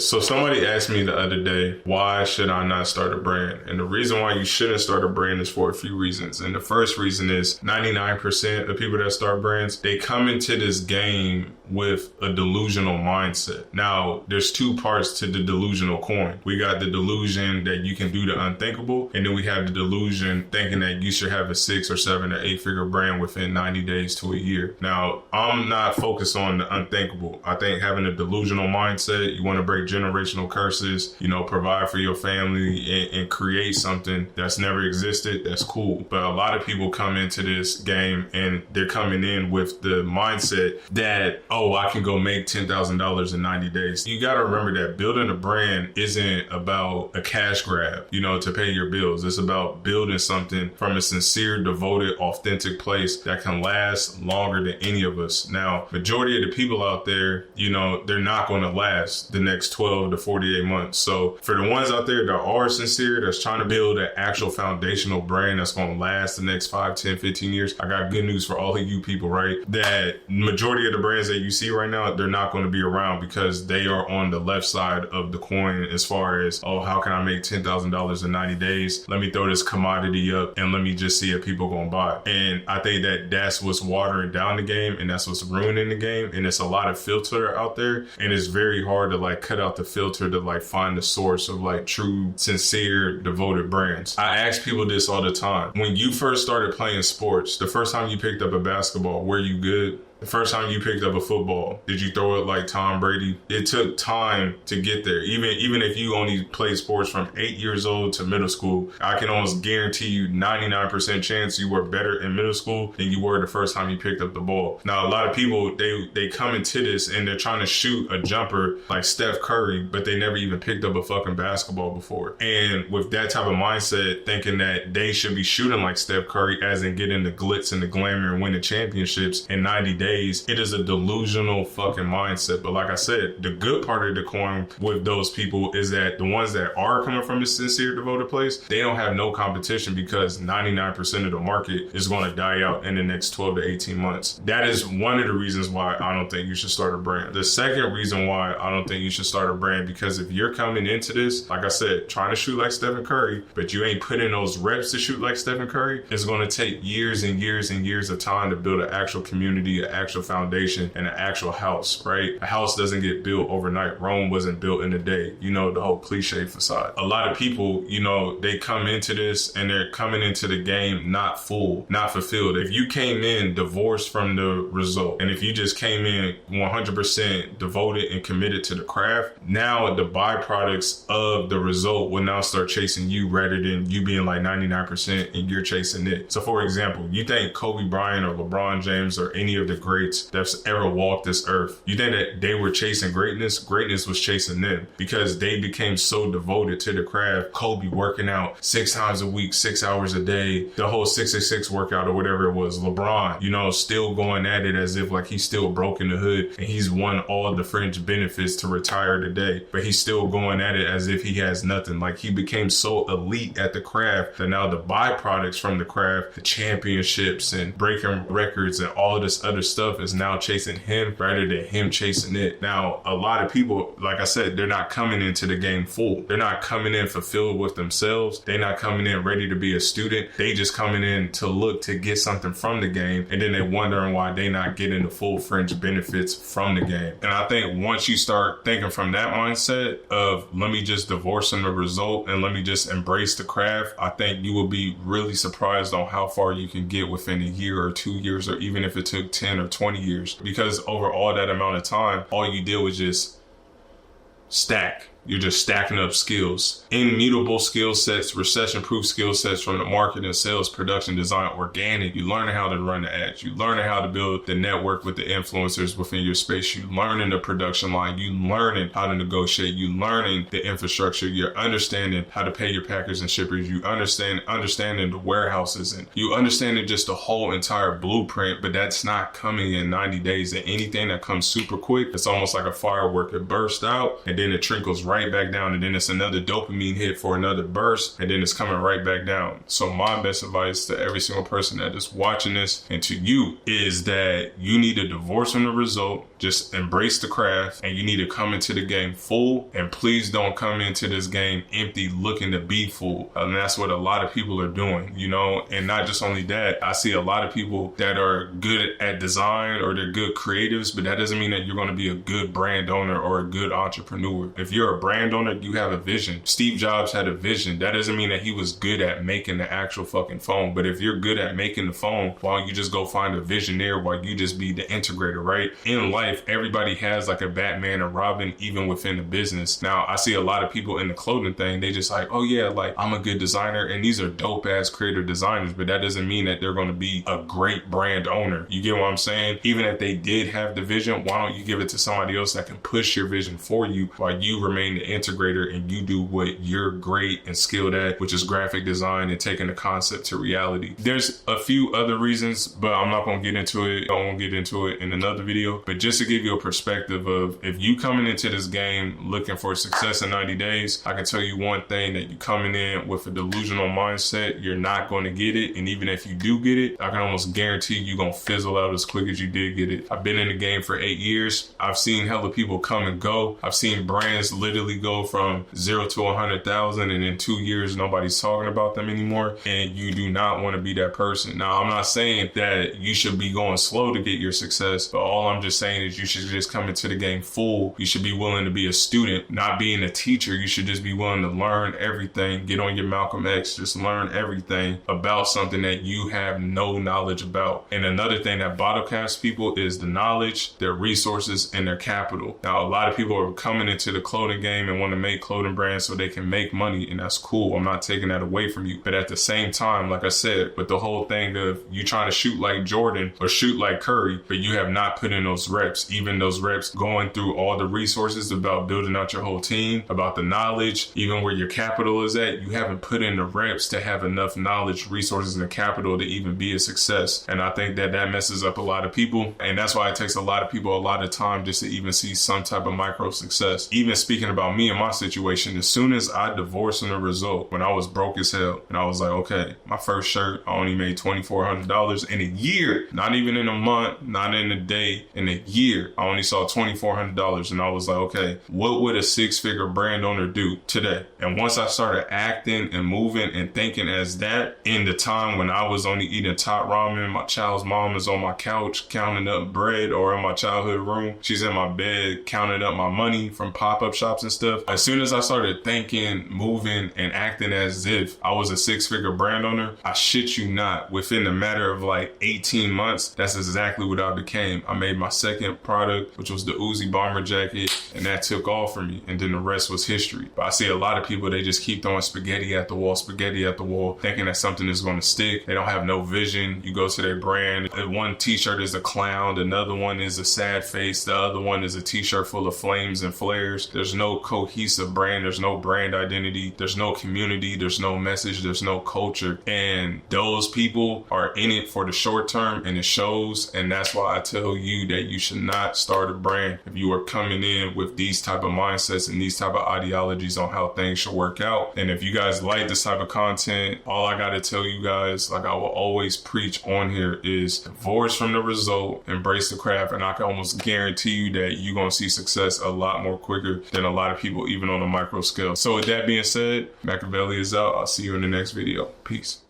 So somebody asked me the other day, why should I not start a brand? And the reason why you shouldn't start a brand is for a few reasons. And the first reason is 99% of people that start brands, they come into this game with a delusional mindset. Now, there's two parts to the delusional coin. We got the delusion that you can do the unthinkable, and then we have the delusion thinking that you should have a 6 or 7 or 8 figure brand within 90 days to a year. Now, I'm not focused on the unthinkable. I think having a delusional mindset, you want to break generational curses, provide for your family and create something that's never existed, that's cool. But a lot of people come into this game and they're coming in with the mindset that, oh, I can go make $10,000 in 90 days. You got to remember that building a brand isn't about a cash grab, to pay your bills. It's about building something from a sincere, devoted, authentic place that can last longer than any of us. Now, majority of the people out there, they're not going to last the next 12 to 48 months. So for the ones out there that are sincere, that's trying to build an actual foundational brand that's going to last the next 5, 10, 15 years, I got good news for all of you people, right? That majority of the brands that you see right now, they're not going to be around because they are on the left side of the coin as far as, oh, how can I make $10,000 in 90 days? Let me throw this commodity up and let me just see if people going to buy. And I think that that's what's watering down the game and that's what's ruining the game. And it's a lot of filter out there, and it's very hard to cut out the filter to find the source of true, sincere, devoted brands. I ask people this all the time. When you first started playing sports, the first time you picked up a basketball, were you good? The first time you picked up a football, did you throw it like Tom Brady? It took time to get there. Even if you only played sports from 8 years old to middle school, I can almost guarantee you 99% chance you were better in middle school than you were the first time you picked up the ball. Now, a lot of people, they come into this and they're trying to shoot a jumper like Steph Curry, but they never even picked up a fucking basketball before. And with that type of mindset, thinking that they should be shooting like Steph Curry, as in getting the glitz and the glamour and winning championships in 90 days, it is a delusional fucking mindset. But like I said, the good part of the coin with those people is that the ones that are coming from a sincere, devoted place, they don't have no competition because 99% of the market is going to die out in the next 12 to 18 months. That is one of the reasons why I don't think you should start a brand. The second reason why I don't think you should start a brand, because if you're coming into this, like I said, trying to shoot like Stephen Curry, but you ain't putting those reps to shoot like Stephen Curry, it's going to take years and years and years of time to build an actual community, an actual foundation, and an actual house, right? A house doesn't get built overnight. Rome wasn't built in a day. The whole cliche facade. A lot of people, they come into this and they're coming into the game not full, not fulfilled. If you came in divorced from the result, and if you just came in 100% devoted and committed to the craft, now the byproducts of the result will now start chasing you rather than you being like 99% and you're chasing it. So for example, you think Kobe Bryant or LeBron James or any of the greats that's ever walked this earth, you think that they were chasing greatness? Greatness was chasing them because they became so devoted to the craft. Kobe working out 6 times a week, 6 hours a day, the whole 666 workout or whatever it was. LeBron, still going at it as if he's still broke in the hood and he's won all the fringe benefits to retire today, but he's still going at it as if he has nothing. He became so elite at the craft that now the byproducts from the craft, the championships and breaking records and all of this other stuff is now chasing him rather than him chasing it. Now, a lot of people, like I said, they're not coming into the game full. They're not coming in fulfilled with themselves. They're not coming in ready to be a student. They just coming in to look to get something from the game, and then they're wondering why they not getting the full fringe benefits from the game. And I think once you start thinking from that mindset of let me just divorce from the result and let me just embrace the craft, I think you will be really surprised on how far you can get within a year or 2 years, or even if it took 10 or 20 years, because over all that amount of time, all you did was just stack. You're just stacking up skills, immutable skill sets, recession-proof skill sets from the marketing, sales, production, design, organic. You learning how to run the ads. You learning how to build the network with the influencers within your space. You learning the production line. You learning how to negotiate. You learning the infrastructure. You're understanding how to pay your packers and shippers. You understanding the warehouses, and you understanding just the whole entire blueprint. But that's not coming in 90 days. And anything that comes super quick, it's almost like a firework. It bursts out and then it trickles right right back down, and then it's another dopamine hit for another burst, and then it's coming right back down. So my best advice to every single person that is watching this and to you is that you need to divorce from the result. Just embrace the craft, and you need to come into the game full, and please don't come into this game empty looking to be full. And that's what a lot of people are doing, you know. And not just only that, I see a lot of people that are good at design or they're good creatives, but that doesn't mean that you're going to be a good brand owner or a good entrepreneur. If you're a brand owner, you have a vision. Steve Jobs had a vision. That doesn't mean that he was good at making the actual fucking phone. But if you're good at making the phone, why don't you just go find a visionaire while you just be the integrator, right? In life, everybody has like a Batman or Robin, even within the business. Now, I see a lot of people in the clothing thing, they just like, oh yeah, like I'm a good designer, and these are dope ass creative designers, but that doesn't mean that they're going to be a great brand owner. You get what I'm saying? Even if they did have the vision, why don't you give it to somebody else that can push your vision for you while you remain the integrator and you do what you're great and skilled at, which is graphic design and taking the concept to reality. There's a few other reasons, but I'm not going to get into it. I won't get into it in another video, but just to give you a perspective of if you coming into this game looking for success in 90 days, I can tell you one thing, that you coming in with a delusional mindset, you're not going to get it. And even if you do get it, I can almost guarantee you're going to fizzle out as quick as you did get it. I've been in the game for 8 years. I've seen hella people come and go. I've seen brands literally go from 0 to 100,000, and in 2 years, nobody's talking about them anymore. And you do not want to be that person. Now, I'm not saying that you should be going slow to get your success, but all I'm just saying is you should just come into the game full. You should be willing to be a student, not being a teacher. You should just be willing to learn everything. Get on your Malcolm X, just learn everything about something that you have no knowledge about. And another thing that bottle caps people is the knowledge, their resources, and their capital. Now, a lot of people are coming into the clothing game and want to make clothing brands so they can make money, and that's cool. I'm not taking that away from you. But at the same time, like I said, with the whole thing of you trying to shoot like Jordan or shoot like Curry, but you have not put in those reps, even those reps going through all the resources about building out your whole team, about the knowledge, even where your capital is at, you haven't put in the reps to have enough knowledge, resources, and capital to even be a success. And I think that that messes up a lot of people. And that's why it takes a lot of people a lot of time just to even see some type of micro success. Even speaking about me and my situation, as soon as I divorced from the result, when I was broke as hell, and I was like, okay, my first shirt, I only made $2,400 in a year, not even in a month, not in a day, in a year, I only saw $2,400. And I was like, okay, what would a 6-figure brand owner do today? And once I started acting and moving and thinking as that, in the time when I was only eating top ramen, my child's mom is on my couch counting up bread, or in my childhood room, she's in my bed counting up my money from pop-up shops and stuff. As soon as I started thinking, moving, and acting as if I was a 6-figure brand owner, I shit you not, within a matter of like 18 months, that's exactly what I became. I made my second product, which was the Uzi bomber jacket, and that took off for me, and then the rest was history. But I see a lot of people, they just keep throwing spaghetti at the wall, thinking that something is going to stick. They don't have no vision. You go to their brand, one t-shirt is a clown, another one is a sad face, the other one is a t-shirt full of flames and flares. There's no cohesive brand, there's no brand identity, there's no community, there's no message, there's no culture. And those people are in it for the short term, and it shows. And that's why I tell you that you should not start a brand if you are coming in with these type of mindsets and these type of ideologies on how things should work out. And if you guys like this type of content, all I got to tell you guys, like I will always preach on here, is divorce from the result, embrace the craft, and I can almost guarantee you that you're going to see success a lot more quicker than a lot of people, even on a micro scale. So with that being said, Machiavelli is out. I'll see you in the next video. Peace.